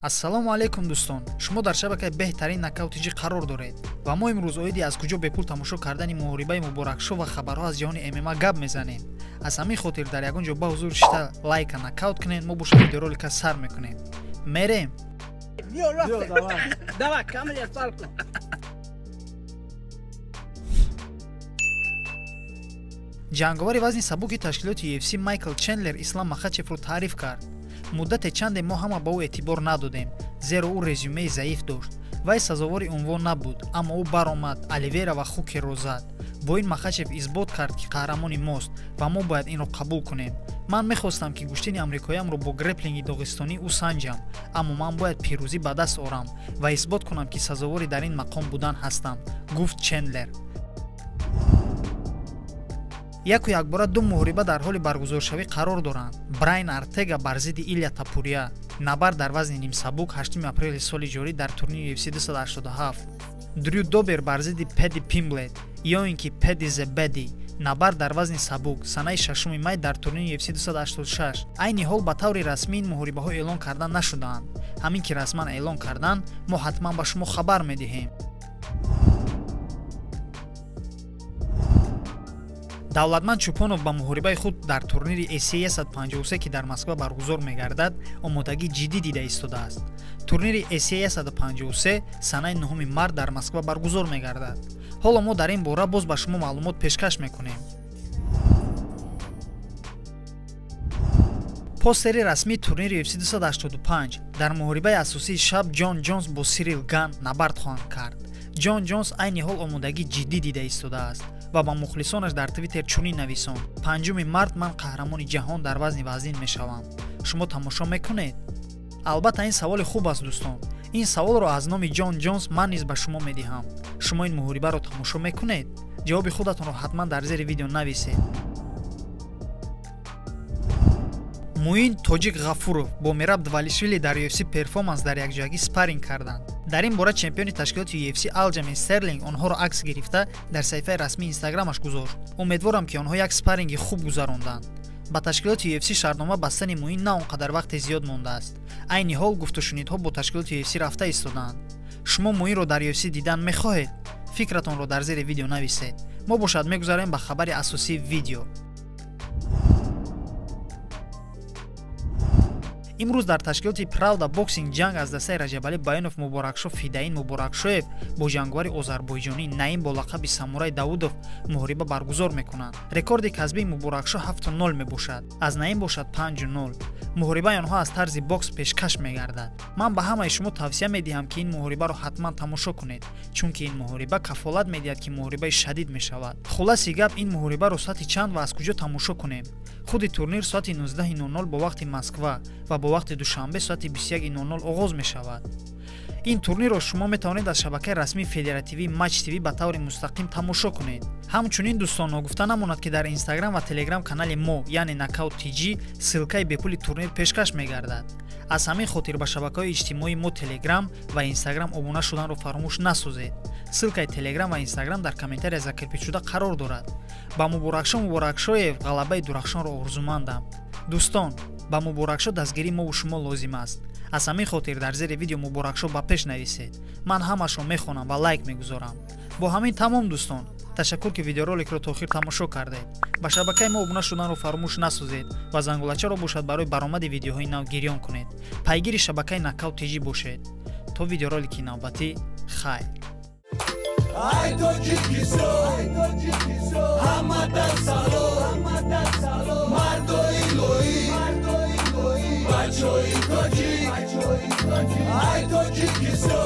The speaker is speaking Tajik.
ассалому алайкум дӯстон, шумо дар шабакаи беҳтарин нокаутиҷӣ қарор доред ва мо имрӯз оиди аз куҷо бепул тамошо кардани муҳорибаи муборакшо ва хабарҳо аз ҷаҳони ММА гап мезанем. Аз ҳамин хотир дар ягон ҷо ба ҳузур шита лайка нокаут кунед, мо бошад видеоролика сар мекунем. Мерем. ҷанговари вазни сабуки ташкилоти UFC Майкл Чендлер Ислам Махачевро таъриф кард. муддате чанде мо ҳама ба ӯ эътибор надодем, зеро ӯ резюмеи заиф дошт. вай сазовори унвон набуд, аммо ӯ баромад, Оливера ва Хукерро зад. бо ин Махачев исбот кард ки қаҳрамони мост ва мо бояд инро қабул кунем. ман мехостам ки гӯштини амрикоиамро бо греплинги доғистонӣ ӯ санҷам, аммо ман бояд пирӯзӣ ба даст орам ва исбот кунам ки сазовори дар ин мақом будан ҳастам, гуфт Чендлер. яку якбора ду муҳориба дар ҳоли баргузоршавӣ қарор доранд. Брайан Артега бар зидди Илля Топурия, набард дар вазни нимсабук 8 апрели соли ҷорӣ дар турнири UFC 287. Дрю Добер бар зидди Пэдди Пимблет, ё ин ки Пэдди Зебеди, набард дар вазни сабук санаи 6 май дар турнири UFC 286. айни ҳол ба таври расмӣ ин муҳорибаҳо эълон карда нашудаанд. ҳамин ки расман эълон карданд, мо ҳатман ба шумо хабар медиҳем. давлатманд Чӯпонов ба муҳорибаи худ дар турнири ACA 153 ки дар Москва баргузор мегардад, омодагӣ ҷиддӣ дида истодааст. турнири ACA 153 санаи 9 март дар Москва баргузор мегардад. ҳоло мо дар ин бора боз ба шумо маълумот пешкаш мекунем. постери расмии турнири UFC 285 дар муҳорибаи асосии шаб Ҷон Ҷонс бо Сирил Ган набард хоҳанд кард. Ҷон Ҷонс айни ҳол омодагӣ ҷиддӣ дида истодааст ва ба мухлисонаш дар Твиттер чунин нависонд: 5 март ман қаҳрамони ҷаҳон дар вазни вазнин мешавам. шумо тамошо мекунед? албатта ин саволи хуб аст дӯстон. ин саволро аз номи Ҷон Ҷонс ман низ ба шумо медиҳам. шумо ин муҳорибаро тамошо мекунед? ҷавоби худатонро ҳатман дар зери видео нависед. муин Тоҷик Ғафуров бо Мераб Двалишвили дар UFC перформанс дар якҷоягӣ спарринг карданд. дар ин бора чемпиони ташкилоти UFC Алҷамин Стерлинг онҳоро акс гирифта дар саҳифаи расмии Инстаграмаш гузошт. умедворам ки онҳо як спарринги хуб гузаронданд. ба ташкилоти UFC шартнома бастани муин на он қадар вақте зиёд мондааст. айни ҳол гуфтушунидҳо бо ташкилоти UFC рафта истодаанд. шумо муинро дар UFC дидан мехоҳед? фикратонро дар зери видео нависед. мо бошад мегузарем ба хабари асосии видео. имрӯз дар ташкилоти Правда боксинг ҷанг аз дастаи Раҷабалӣ Баёнов Муборакшо Фидаин Муборакшоев бо ҷангвари озарбойҷонӣ Наим бо лақаби Самурай Давудов муҳориба баргузор мекунанд. рекорди касбии Муборакшо 7-0 мебошад, аз Наим бошад 5-0. муҳорибаи онҳо аз тарзи бокс пешкаш мегардад. ман ба ҳамаи шумо тавсия медиҳам ки ин муҳорибаро ҳатман тамошо кунед, чунки ин муҳориба кафолат медиҳад ки муҳорибаи шадид мешавад. хулоси гап, ин муҳорибаро соати чанд ва аз куҷо тамошо кунем? худи турнир соати 19:00 бо вақти Москва ва бо вақти душанбе соати 21:00 оғоз мешавад. ин турнирро шумо метавонед аз шабакаи расмии Федеративии Матч ТВ ба таври мустақим тамошо кунед. ҳамчунин дӯстон, ногуфта намонад ки дар Инстаграм ва Телеграм канали мо, яъне Knockout TG, силкаи бепули турнир пешкаш мегардад. аз ҳамин хотир ба шабакаҳои иҷтимоии мо Телеграм ва Инстаграм обуна шуданро фаромӯш насозед. силкаи Телеграм ва Инстаграм дар комментария закрпидшуда қарор дорад. ба Муборакшо Муборакшоев ғалабаи дурахшонро орзумандам. дӯстон, ба Муборакшо дастгирии мо шумо лозим аст. аз ҳамин хотир дар зери видео Муборакшо ба пеш нависед. ман ҳамашро мехонам ва лайк мегузорам. бо ҳамин тамом дӯстон, ташаккур ки видеороликро то охир тамошо кардед. ба шабакаи мо обуна шуданро фаромӯш насозед ва зангулачаро бошад барои баромади видеоҳои нав гирён кунед. пайгири шабакаи Knockout TG бошед. то видеоролики навбатӣ, хайр. Ay Tojikiso, Hamadan Salo, Mardo Iloi, Bacho Itoji, Ay Tojikiso.